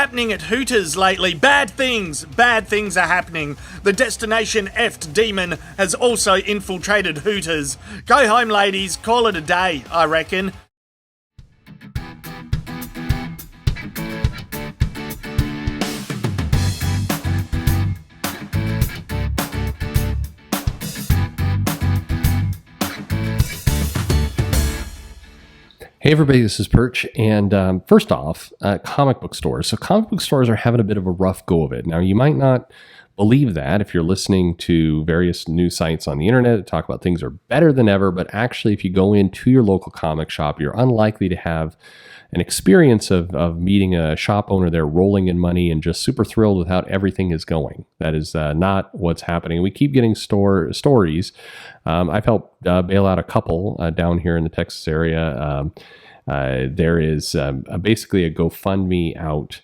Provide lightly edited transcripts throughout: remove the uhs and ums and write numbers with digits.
happening at Hooters lately? Bad things are happening. The Destination Effed demon has also infiltrated Hooters. Go home, ladies, call it a day, I reckon. Hey everybody, this is Perch, and first off, comic book stores. So comic book stores are having a bit of a rough go of it. Now, you might not believe that if you're listening to various news sites on the internet that talk about things are better than ever, but actually if you go into your local comic shop, you're unlikely to have an experience of meeting a shop owner there rolling in money and just super thrilled with how everything is going. That is not what's happening. We keep getting stories. I've helped bail out a couple down here in the Texas area. There is basically a GoFundMe out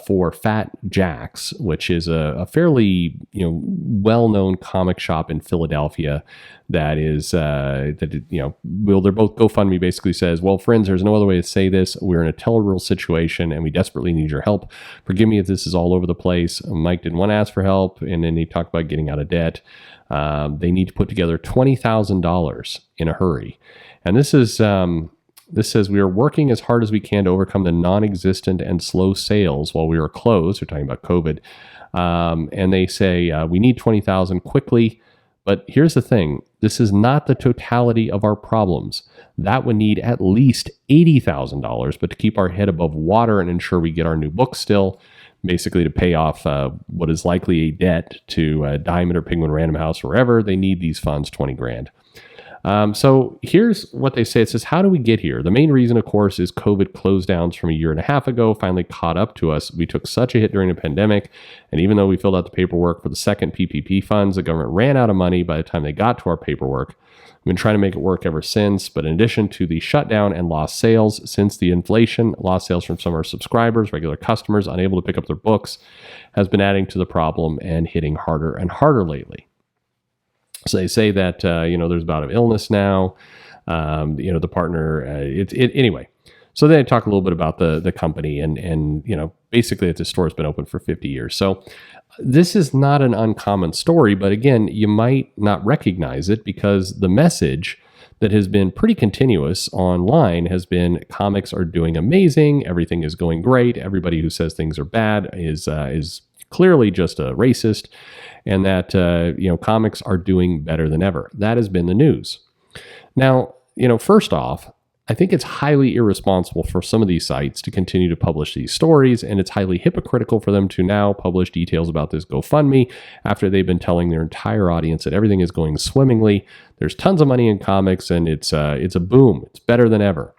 for Fat Jack's, which is a fairly well-known comic shop in Philadelphia. That is they're both GoFundMe basically says, well, friends, there's no other way to say this. We're in a terrible situation and we desperately need your help. Forgive me if this is all over the place. Mike didn't want to ask for help, and then he talked about getting out of debt. They need to put together $20,000 in a hurry, and this is. This says, we are working as hard as we can to overcome the non-existent and slow sales while we are closed. They're talking about COVID. And they say, we need $20,000 quickly. But here's the thing. This is not the totality of our problems. That would need at least $80,000, but to keep our head above water and ensure we get our new book still, basically to pay off what is likely a debt to Diamond or Penguin Random House or wherever, they need these funds, 20 grand. So here's what they say. It says, how do we get here? The main reason, of course, is COVID close downs from a year and a half ago finally caught up to us. We took such a hit during the pandemic. And even though we filled out the paperwork for the second PPP funds, the government ran out of money by the time they got to our paperwork. We've been trying to make it work ever since. But in addition to the shutdown and lost sales since the inflation, lost sales from some of our subscribers, regular customers unable to pick up their books, has been adding to the problem and hitting harder and harder lately. So they say that, there's a bout of illness now, the partner, anyway. So they talk a little bit about the company and basically that the store has been open for 50 years. So this is not an uncommon story, but again, you might not recognize it because the message that has been pretty continuous online has been comics are doing amazing. Everything is going great. Everybody who says things are bad is clearly just a racist, and that comics are doing better than ever. That has been the news. Now, first off, I think it's highly irresponsible for some of these sites to continue to publish these stories, and it's highly hypocritical for them to now publish details about this GoFundMe after they've been telling their entire audience that everything is going swimmingly. There's tons of money in comics, and it's a boom. It's better than ever.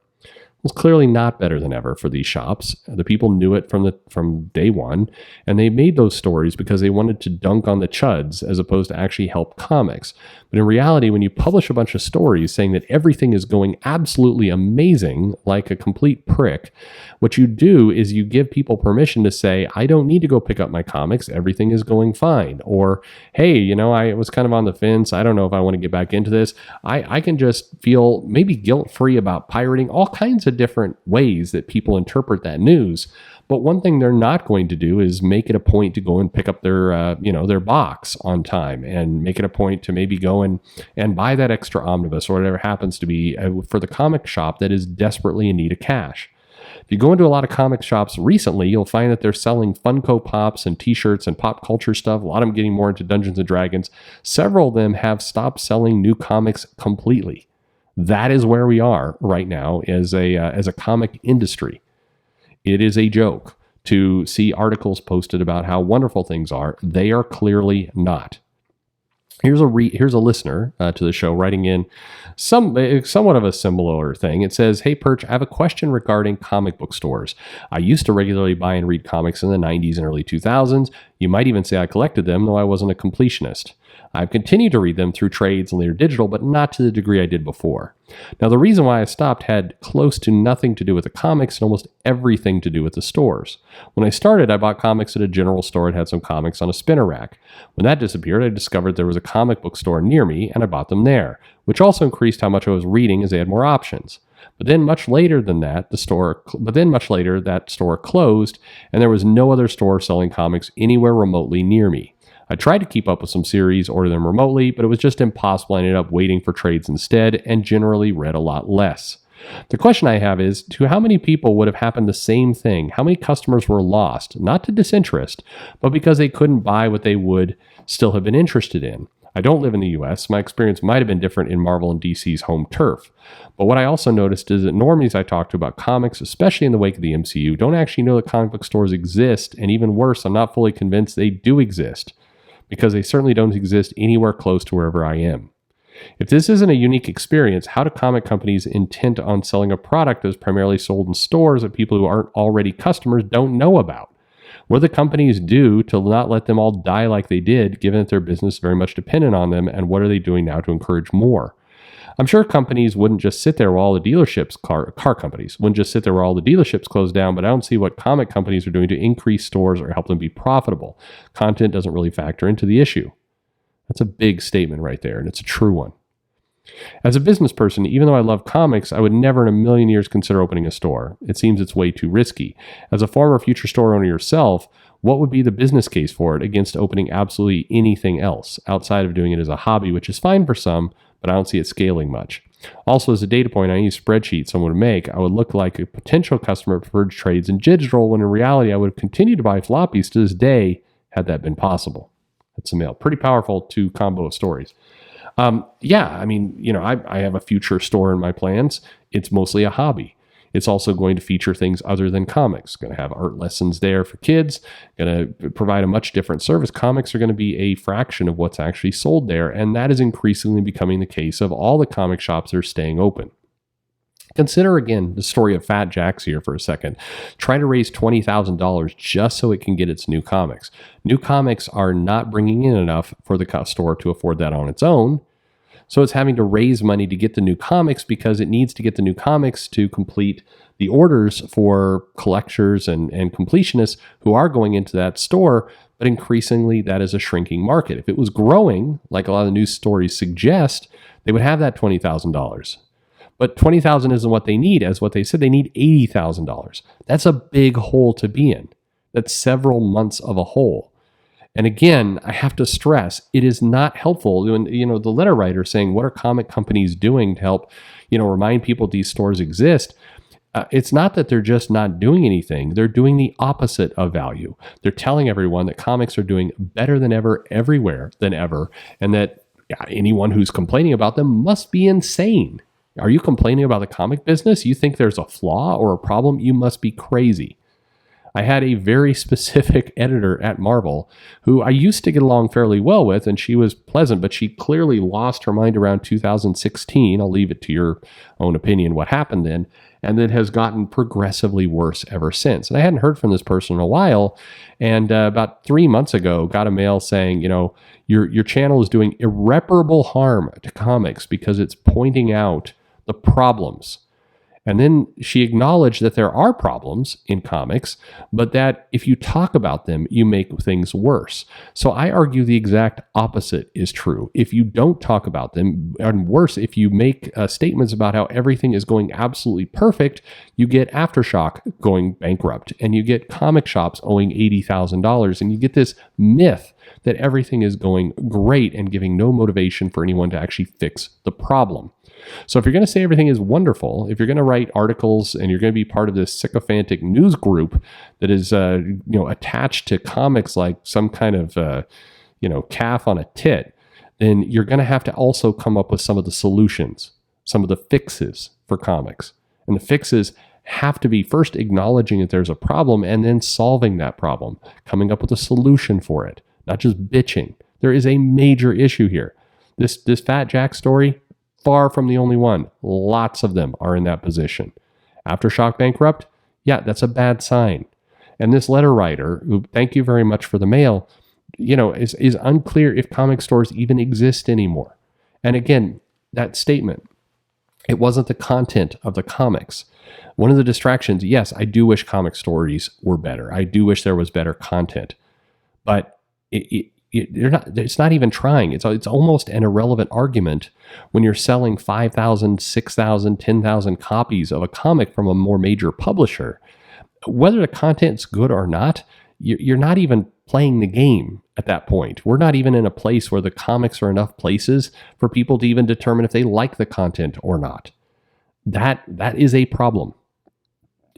It's clearly not better than ever for these shops. The people knew it from day one, and they made those stories because they wanted to dunk on the chuds as opposed to actually help comics. But in reality, when you publish a bunch of stories saying that everything is going absolutely amazing, like a complete prick, what you do is you give people permission to say, I don't need to go pick up my comics. Everything is going fine. Or, hey, I was kind of on the fence. I don't know if I want to get back into this. I can just feel maybe guilt-free about pirating, all kinds of different ways that people interpret that news. But one thing they're not going to do is make it a point to go and pick up their box on time and make it a point to maybe go and buy that extra omnibus or whatever happens to be for the comic shop that is desperately in need of cash. If you go into a lot of comic shops recently, you'll find that they're selling Funko Pops and t-shirts and pop culture stuff. A lot of them getting more into Dungeons and Dragons. Several of them have stopped selling new comics completely. That is where we are right now as a comic industry. It is a joke to see articles posted about how wonderful things are. They are clearly not. Here's a listener to the show writing in somewhat of a similar thing. It says, hey, Perch, I have a question regarding comic book stores. I used to regularly buy and read comics in the 90s and early 2000s. You might even say I collected them, though I wasn't a completionist. I've continued to read them through trades and later digital, but not to the degree I did before. Now, the reason why I stopped had close to nothing to do with the comics and almost everything to do with the stores. When I started, I bought comics at a general store and had some comics on a spinner rack. When that disappeared, I discovered there was a comic book store near me, and I bought them there, which also increased how much I was reading as they had more options. But then much later that store closed, and there was no other store selling comics anywhere remotely near me. I tried to keep up with some series, order them remotely, but it was just impossible. I ended up waiting for trades instead and generally read a lot less. The question I have is, to how many people would have happened the same thing? How many customers were lost, not to disinterest, but because they couldn't buy what they would still have been interested in? I don't live in the US. My experience might have been different in Marvel and DC's home turf. But what I also noticed is that normies I talk to about comics, especially in the wake of the MCU, don't actually know that comic book stores exist. And even worse, I'm not fully convinced they do exist, because they certainly don't exist anywhere close to wherever I am. If this isn't a unique experience, how do comic companies intent on selling a product that is primarily sold in stores that people who aren't already customers don't know about? What do the companies do to not let them all die like they did, given that their business is very much dependent on them, and what are they doing now to encourage more? I'm sure companies wouldn't just sit there while all the dealerships, car companies, wouldn't just sit there while all the dealerships close down, but I don't see what comic companies are doing to increase stores or help them be profitable. Content doesn't really factor into the issue. That's a big statement right there, and it's a true one. As a business person, even though I love comics, I would never in a million years consider opening a store. It seems it's way too risky. As a former future store owner yourself, what would be the business case for it against opening absolutely anything else outside of doing it as a hobby, which is fine for some, but I don't see it scaling much. Also, as a data point, I need a spreadsheet someone would make. I would look like a potential customer preferred trades in digital, when in reality, I would have continued to buy floppies to this day had that been possible. That's a mail. Pretty powerful two combo of stories. I have a future store in my plans. It's mostly a hobby. It's also going to feature things other than comics. Going to have art lessons there for kids. Going to provide a much different service. Comics are going to be a fraction of what's actually sold there, and that is increasingly becoming the case of all the comic shops that are staying open. Consider again the story of Fat Jack's here for a second. Try to raise $20,000 just so it can get its new comics. New comics are not bringing in enough for the store to afford that on its own. So it's having to raise money to get the new comics because it needs to get the new comics to complete the orders for collectors and completionists who are going into that store. But increasingly, that is a shrinking market. If it was growing, like a lot of the news stories suggest, they would have that $20,000. But $20,000 isn't what they need. As what they said, they need $80,000. That's a big hole to be in. That's several months of a hole. And again, I have to stress, it is not helpful when, the letter writer saying, what are comic companies doing to help, remind people these stores exist? It's not that they're just not doing anything. They're doing the opposite of value. They're telling everyone that comics are doing better than ever, everywhere than ever, and that anyone who's complaining about them must be insane. Are you complaining about the comic business? You think there's a flaw or a problem? You must be crazy. I had a very specific editor at Marvel who I used to get along fairly well with, and she was pleasant, but she clearly lost her mind around 2016. I'll leave it to your own opinion what happened then, and it has gotten progressively worse ever since. And I hadn't heard from this person in a while, and about 3 months ago, got a mail saying, your channel is doing irreparable harm to comics because it's pointing out the problems. And then she acknowledged that there are problems in comics, but that if you talk about them, you make things worse. So I argue the exact opposite is true. If you don't talk about them, and worse, if you make statements about how everything is going absolutely perfect, you get Aftershock going bankrupt, and you get comic shops owing $80,000, and you get this myth that everything is going great and giving no motivation for anyone to actually fix the problem. So if you're going to say everything is wonderful, if you're going to write articles and you're going to be part of this sycophantic news group that is, attached to comics like some kind of, calf on a tit, then you're going to have to also come up with some of the solutions, some of the fixes for comics. And the fixes have to be first acknowledging that there's a problem and then solving that problem, coming up with a solution for it, not just bitching. There is a major issue here. This Fat Jack story, far from the only one. Lots of them are in that position. Aftershock bankrupt? Yeah, that's a bad sign. And this letter writer, who, thank you very much for the mail, is unclear if comic stores even exist anymore. And again, that statement, it wasn't the content of the comics. One of the distractions, yes, I do wish comic stories were better. I do wish there was better content. But you're not. It's not even trying. It's almost an irrelevant argument when you're selling 5,000, 6,000, 10,000 copies of a comic from a more major publisher. Whether the content's good or not, you're not even playing the game at that point. We're not even in a place where the comics are enough places for people to even determine if they like the content or not. That is a problem.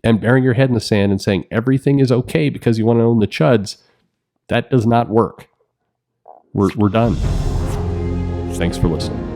And burying your head in the sand and saying everything is okay because you want to own the chuds, that does not work. We're done. Thanks for listening.